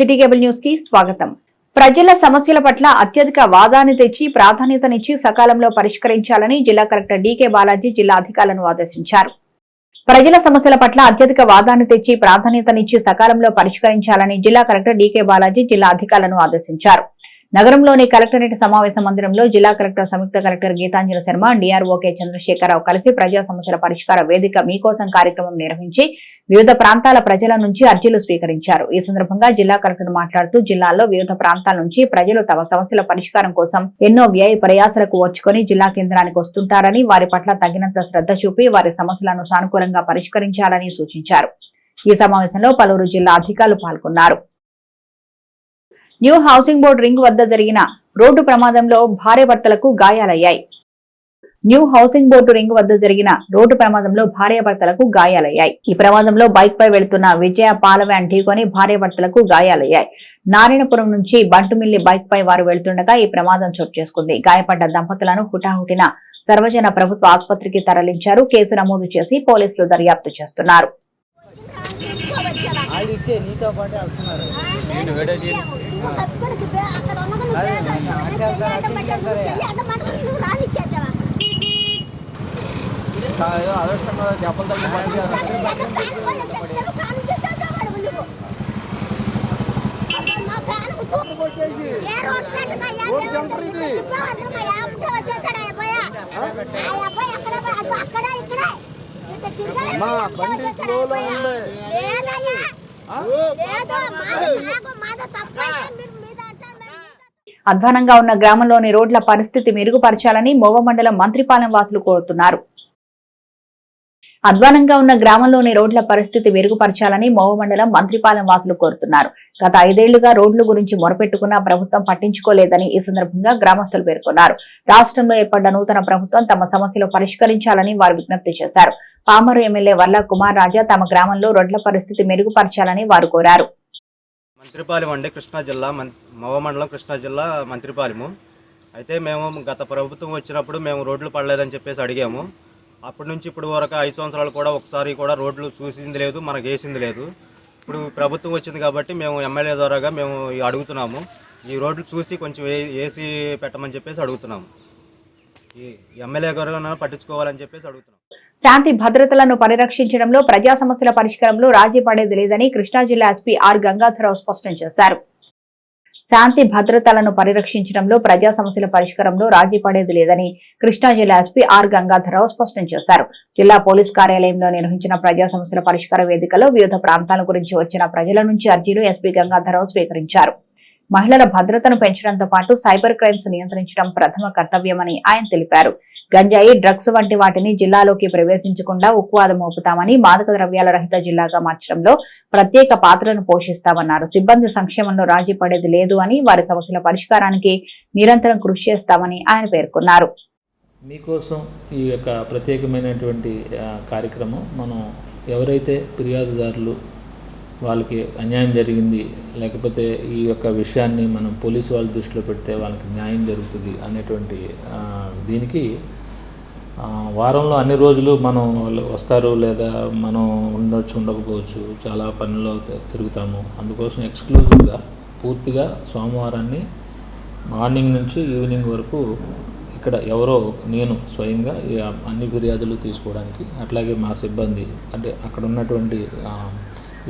City cable news కి స్వాగతం. ప్రజల సమస్యల పట్ల అత్యధిక వాదాన్ని తెచ్చి ప్రాధాన్యతనిచ్చి సకాలంలో పరిష్కరించాలని జిల్లా కలెక్టర్ డీకే బాలాజీ జిల్లా అధికారులను ఆదేశించారు. ప్రజల సమస్యల పట్ల అత్యధిక వాదాన్ని తెచ్చి ప్రాధాన్యతనిచ్చి సకాలంలో పరిష్కరించాలని జిల్లా కలెక్టర్ డీకే బాలాజీ జిల్లా అధికారులను ఆదేశించారు. నగరంలోని కలెక్టరేట్ సమావేశ మందిరంలో జిల్లా కలెక్టర్ సంయుక్త collector Geetanjali Sharma, DRO K Chandrasekhara Rao కలిసి ప్రజా సమస్యల పరిష్కార వేదిక మీకోసం కార్యక్రమం నిర్వహించి వివిధ ప్రాంతాల ప్రజల నుంచి అర్జీలు స్వీకరించారు. ఈ సందర్భంగా జిల్లా కలెక్టర్ మాట్లాడుతూ జిల్లాలో వివిధ ప్రాంతాల నుంచి ప్రజలు తమ సమస్యల పరిష్కారం కోసం ఎన్నో వ్యయ ప్రయాసలకు వచ్చుకొని జిల్లా కేంద్రానికి వస్తుంటారని, వారి పట్ల తగినంత శ్రద్ధ చూపి వారి సమస్యలను సానుకూలంగా పరిష్కరించాలని సూచించారు. ఈ సమావేశంలో పలువురు జిల్లా అధికారులు పాల్గొన్నారు. న్యూ హౌసింగ్ బోర్డు రింగ్ వద్ద జరిగిన రోడ్డు ప్రమాదంలో భార్యాభర్తలకు గాయాలయ్యాయి. న్యూ హౌసింగ్ బోర్డు రింగ్ వద్ద జరిగిన రోడ్డు ప్రమాదంలో భార్యాభర్తలకు గాయాలయ్యాయి. ఈ ప్రమాదంలో బైక్ పై వెళుతున్న విజయ పాల వ్యాన్ ఢీకొని భార్యాభర్తలకు గాయాలయ్యాయి. నారాయణపురం నుంచి బంటుమిల్లి బైక్ పై వారు వెళ్తుండగా ఈ ప్రమాదం చోటు చేసుకుంది. గాయపడ్డ దంపతులను హుటాహుటిన సర్వజన ప్రభుత్వ ఆసుపత్రికి తరలించారు. కేసు నమోదు చేసి పోలీసులు దర్యాప్తు చేస్తున్నారు. అధ్వానంగా ఉన్న గ్రామంలోని రోడ్ల పరిస్థితి మెరుగుపరచాలని మోవ మండలం మంత్రిపాలెం వాసులు కోరుతున్నారు. అధ్వానంగా ఉన్న గ్రామంలోని రోడ్ల పరిస్థితి మెరుగుపరచాలని మోవ మండలం మంత్రిపాలెం వాసులు కోరుతున్నారు. గత 5 ఏళ్లుగా రోడ్ల గురించి మొరపెట్టుకున్న ప్రభుత్వం పట్టించుకోలేదని ఈ సందర్భంగా గ్రామస్తులు పేర్కొన్నారు. రాష్ట్రంలో ఏర్పడ్డ నూతన ప్రభుత్వం తమ సమస్యలు పరిష్కరించాలని వారు విజ్ఞప్తి చేశారు. పామరు ఎమ్మెల్యే వర్ల కుమార్ రాజా తమ గ్రామంలో రోడ్ల పరిస్థితి మెరుగుపరచాలని వారు కోరారు. మంత్రిపాలెం అండి, కృష్ణా జిల్లా, మోవ మండలం, కృష్ణా జిల్లా, మంత్రిపాలెము. అయితే మేము గత ప్రభుత్వం వచ్చినప్పుడు మేము రోడ్లు పడలేదని చెప్పేసి అడిగాము. అప్పటి నుంచి ఇప్పుడు వరకు 5 సంవత్సరాలు కూడా ఒకసారి కూడా రోడ్లు చూసింది లేదు, మనకు వేసింది లేదు. ఇప్పుడు ప్రభుత్వం వచ్చింది కాబట్టి మేము ఎమ్మెల్యే ద్వారాగా మేము అడుగుతున్నాము. ఈ రోడ్లు చూసి కొంచెం వేసి పెట్టమని చెప్పేసి అడుగుతున్నాము. ఈ ఎమ్మెల్యే గారు పట్టించుకోవాలని చెప్పేసి అడుగుతున్నాం. శాంతి భద్రతలను పరిరక్షించడంలో ప్రజా సమస్యల పరిష్కారంలో రాజీ పడేది లేదని కృష్ణా జిల్లా ఎస్పీ ఆర్ గంగాధరరావు స్పష్టం చేశారు. శాంతి భద్రతలను పరిరక్షించడంలో ప్రజా సమస్యల పరిష్కారంలో రాజీ పడేది లేదని కృష్ణా జిల్లా ఎస్పీ ఆర్ గంగాధరరావు స్పష్టం చేశారు. జిల్లా పోలీస్ కార్యాలయంలో నిర్వహించిన ప్రజా సమస్యల పరిష్కార వేదికలో వివిధ ప్రాంతాల గురించి వచ్చిన ప్రజల నుంచి అర్జీలు ఎస్పీ గంగాధరరావు స్వీకరించారు. మహిళల భద్రతను పెంచడంతో పాటు సైబర్ క్రైమ్స్ నియంత్రించడం ప్రథమ కర్తవ్యమని ఆయన తెలిపారు. గంజాయి, డ్రగ్స్ వంటి వాటిని జిల్లాలోకి ప్రవేశించకుండా ఉక్కువాదం మోపుతామని, మాదక ద్రవ్యాల రహిత జిల్లాగా మార్చడంలో ప్రత్యేక పాత్రను పోషిస్తామన్నారు. సిబ్బంది సంక్షేమంలో రాజీ పడేది లేదు అని, వారి సమస్యల పరిష్కారానికి నిరంతరం కృషి చేస్తామని ఆయన పేర్కొన్నారు. మీకోసం ఈ యొక్క ప్రత్యేకమైనటువంటి కార్యక్రమం మనం ఎవరైతే ఫిర్యాదుదారులు వాళ్ళకి అన్యాయం జరిగింది, లేకపోతే ఈ యొక్క విషయాన్ని మనం పోలీసు వాళ్ళ దృష్టిలో పెడితే వాళ్ళకి న్యాయం జరుగుతుంది అనేటువంటి దీనికి వారంలో అన్ని రోజులు మనం వస్తారు, లేదా మనం ఉండకపోవచ్చు, చాలా పనుల్లో తిరుగుతాము. అందుకోసం ఎక్స్క్లూజివ్గా పూర్తిగా సోమవారాన్ని మార్నింగ్ నుంచి ఈవినింగ్ వరకు ఇక్కడ ఎవరో నేను స్వయంగా అన్ని ఫిర్యాదులు తీసుకోవడానికి, అట్లాగే మా సిబ్బంది అంటే అక్కడ ఉన్నటువంటి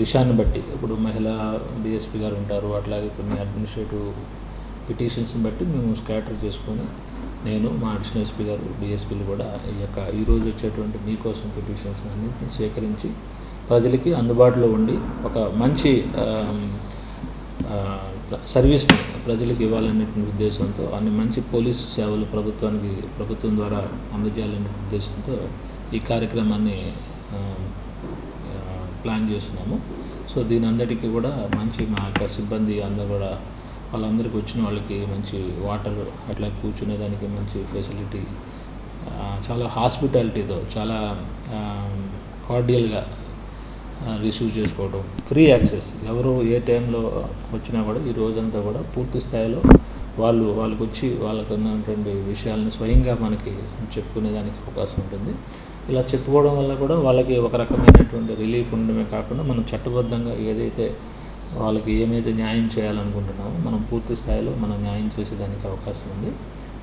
విషయాన్ని బట్టి, ఇప్పుడు మహిళా డిఎస్పీ గారు ఉంటారు, అట్లాగే కొన్ని అడ్మినిస్ట్రేటివ్ పిటిషన్స్ని బట్టి మేము స్కాటర్ చేసుకొని నేను, మా అడిషనల్ ఎస్పీ గారు, డిఎస్పీలు కూడా ఈరోజు వచ్చేటువంటి మీకోసం పిటిషన్స్ అన్నింటినీ స్వీకరించి ప్రజలకి అందుబాటులో ఉండి ఒక మంచి సర్వీస్ని ప్రజలకు ఇవ్వాలనే ఉద్దేశంతో, అన్ని మంచి పోలీసు సేవలు ప్రభుత్వం ద్వారా అందజేయాలనే ఉద్దేశంతో ఈ కార్యక్రమాన్ని ప్లాన్ చేస్తున్నాము. సో దీని అందరికీ కూడా మంచి మా యొక్క సిబ్బంది అందరూ కూడా వాళ్ళందరికీ వచ్చిన వాళ్ళకి మంచి వాటర్, అట్లా కూర్చునేదానికి మంచి ఫెసిలిటీ, చాలా హాస్పిటాలిటీతో, చాలా కార్డియల్గా రిసీవ్ చేసుకోవడం, ఫ్రీ యాక్సెస్, ఎవరు ఏ టైంలో వచ్చినా కూడా ఈ రోజంతా కూడా పూర్తి స్థాయిలో వాళ్ళకి వచ్చి వాళ్ళకు ఉన్నటువంటి విషయాలను స్వయంగా మనకి చెప్పుకునేదానికి అవకాశం ఉంటుంది. ఇలా చెప్పుకోవడం వల్ల కూడా వాళ్ళకి ఒక రకమైనటువంటి రిలీఫ్ ఉండడమే కాకుండా మనం చట్టబద్ధంగా ఏదైతే వాళ్ళకి ఏమైతే న్యాయం చేయాలనుకుంటున్నామో మనం పూర్తి స్థాయిలో మనం న్యాయం చేసేదానికి అవకాశం ఉంది.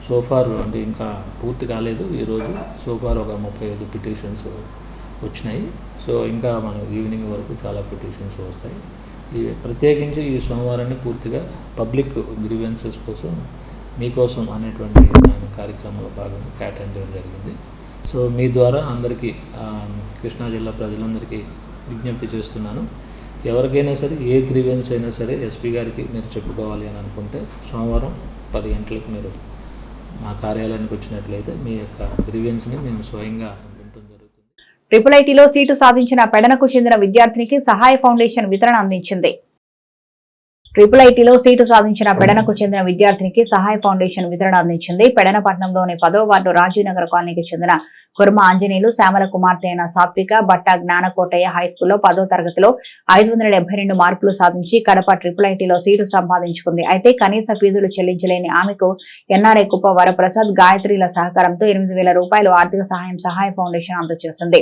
సోఫార్ అంటే ఇంకా పూర్తి కాలేదు ఈరోజు. సోఫార్ ఒక 35 పిటిషన్స్ వచ్చినాయి. సో ఇంకా మనం ఈవినింగ్ వరకు చాలా పిటిషన్స్ వస్తాయి. ప్రత్యేకించి ఈ సోమవారాన్ని పూర్తిగా పబ్లిక్ గ్రీవెన్సెస్ కోసం మీకోసం అనేటువంటి కార్యక్రమంలో భాగంగా కేటాయించడం జరిగింది. సో మీ ద్వారా అందరికీ కృష్ణా జిల్లా ప్రజలందరికీ విజ్ఞప్తి చేస్తున్నాను. ఎవరికైనా సరే ఏ గ్రీవెన్స్ అయినా సరే ఎస్పీ గారికి మీరు చెప్పుకోవాలి అని అనుకుంటే సోమవారం 10 గంటలకు మీరు మా కార్యాలయానికి వచ్చినట్లయితే మీ యొక్క గ్రీవెన్స్ని మేము స్వయంగా వినడం జరుగుతుంది. IIITలో సీటు సాధించిన పెడనకు చెందిన విద్యార్థినికి సహాయ ఫౌండేషన్ వితరణ అందించింది. IIITలో సీటు సాధించిన పెడనకు చెందిన విద్యార్థినికి సహాయ ఫౌండేషన్ వితరణ అందించింది. పెడనపట్నంలోని 10వ వార్డు రాజీనగర్ కాలనీకి చెందిన కుర్మ ఆంజనేయులు శ్యామల కుమార్తె అయిన సాత్విక బట్టా జ్ఞానకోటయ్య హైస్కూల్లో 10వ తరగతిలో 572 మార్కులు సాధించి కడప IIITలో సీటు సంపాదించుకుంది. అయితే కనీస ఫీజులు చెల్లించలేని ఆమెకు ఎన్ఆర్ఐ కుప్ప వరప్రసాద్ గాయత్రిల సహకారంతో 8,000 రూపాయలు ఆర్థిక సహాయ ఫౌండేషన్ అందజేసింది.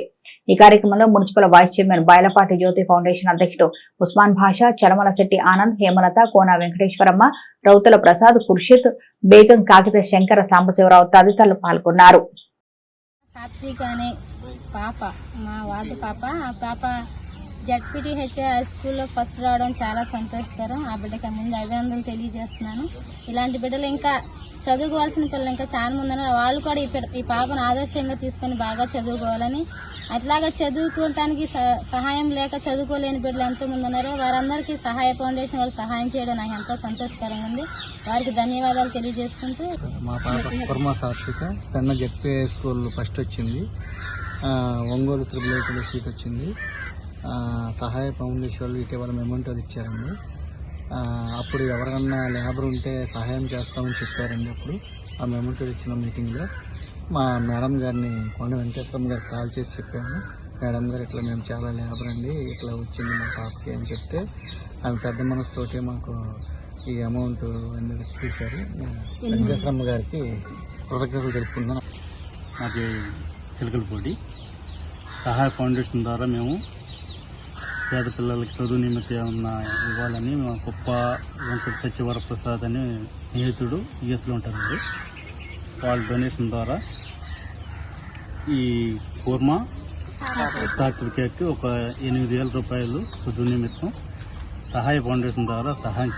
ఈ కార్యక్రమంలో మున్సిపల్ వైస్ చైర్మన్ బయలపాటి జ్యోతి ఫౌండేషన్ అధ్యక్షుడు ఉస్మాన్ భాషా, చలమల శెట్టి ఆనంద్, హేమలత, కోన వెంకటేశ్వరమ్మ, రౌతుల ప్రసాద్, ఖుర్షిద్ బేగం, కాకిత శంకర సాంబశివరావు తదితరులు పాల్గొన్నారు. సాత్విక అనే పాప, మా వార్డు పాప, ఆ పాప జడ్పీటీహెచ్ హై స్కూల్లో ఫస్ట్ రావడం చాలా సంతోషకరం. ఆ బిడ్డకి ముందు అభినందనలు తెలియజేస్తున్నాను. ఇలాంటి బిడ్డలు ఇంకా చదువుకోవాల్సిన పిల్లలు ఇంకా చాలా మంది ఉన్నారు. వాళ్ళు కూడా ఈ పాపను ఆదర్శంగా తీసుకొని బాగా చదువుకోవాలని, అట్లాగా చదువుకోవటానికి సహాయం లేక చదువుకోలేని బిడ్డలు ఎంతో మంది ఉన్నారు. వారందరికీ సహాయ ఫౌండేషన్ వాళ్ళు సహాయం చేయడం నాకు ఎంతో సంతోషకరంగా ఉంది. వారికి ధన్యవాదాలు తెలియజేసుకుంటూ, మా పాప కుర్మ సాత్విక పెన్న జెడ్పీ స్కూల్ ఫస్ట్ వచ్చింది. ఒంగోలు IIITలో సీట్ వచ్చింది. సహాయ ఫౌండేషన్ వాళ్ళు ఇటీవల మెమోంటోలు ఇచ్చారండి. అప్పుడు ఎవరికన్నా లేబర్ ఉంటే సహాయం చేస్తామని చెప్పారండి. అప్పుడు ఆ మెమోంటోలు ఇచ్చిన మీటింగ్లో మా మేడం గారిని కొండ వెంకటేశ్వరమ్మ గారికి కాల్ చేసి చెప్పాము. మేడం గారు ఇట్లా మేము చాలా లేబర్ అండి, ఇట్లా వచ్చింది మా పాపకి అని చెప్తే ఆమె పెద్ద మనసుతోటి మాకు ఈ అమౌంట్ అనేది చూశారు. వెంకటేశ్వరమ్మ గారికి కృతజ్ఞతలు తెలుపుకుందాం. మాది చిలకలపూడి సహాయ ఫౌండేషన్ ద్వారా మేము పేద పిల్లలకి చదువు నిమిత్తం ఏమన్నా ఇవ్వాలని మా గొప్ప వెంకట సత్యవరప్రసాద్ అనే స్నేహితుడు యుఎస్లో ఉంటారండి. వాళ్ళ డొనేషన్ ద్వారా ఈ కూర్మ సర్టిఫికేట్కి ఒక 8,000 రూపాయలు చదువు నిమిత్తం సహాయ ఫౌండేషన్ ద్వారా సహాయం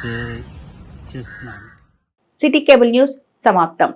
చేస్తున్నాను. సిటీ కేబుల్ న్యూస్ సమాప్తం.